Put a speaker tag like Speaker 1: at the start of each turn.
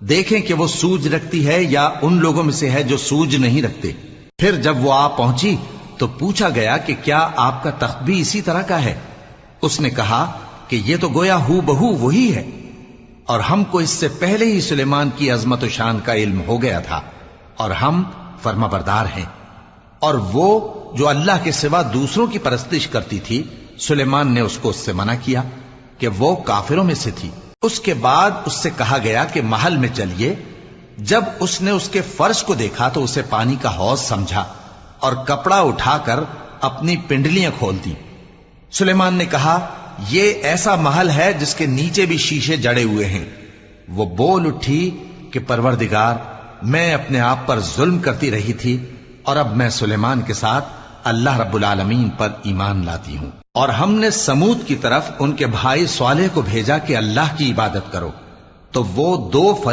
Speaker 1: دیکھیں کہ وہ سوج رکھتی ہے یا ان لوگوں میں سے ہے جو سوج نہیں رکھتے۔ پھر جب وہ آ پہنچی تو پوچھا گیا کہ کیا آپ کا تخت بھی اسی طرح کا ہے؟ اس نے کہا کہ یہ تو گویا ہو بہو وہی ہے، اور ہم کو اس سے پہلے ہی سلیمان کی عظمت و شان کا علم ہو گیا تھا، اور ہم فرما بردار ہیں۔ اور وہ جو اللہ کے سوا دوسروں کی پرستش کرتی تھی، سلیمان نے اس کو اس سے منع کیا کہ وہ کافروں میں سے تھی۔ اس کے بعد اس سے کہا گیا کہ محل میں چلیے۔ جب اس نے اس کے فرش کو دیکھا تو اسے پانی کا حوض سمجھا اور کپڑا اٹھا کر اپنی پنڈلیاں کھول دی۔ سلیمان نے کہا یہ ایسا محل ہے جس کے نیچے بھی شیشے جڑے ہوئے ہیں۔ وہ بول اٹھی کہ پروردگار، میں اپنے آپ پر ظلم کرتی رہی تھی، اور اب میں سلیمان کے ساتھ اللہ رب العالمین پر ایمان لاتی ہوں۔ اور ہم نے سمود کی طرف ان کے بھائی صالح کو بھیجا کہ اللہ کی عبادت کرو، تو وہ دو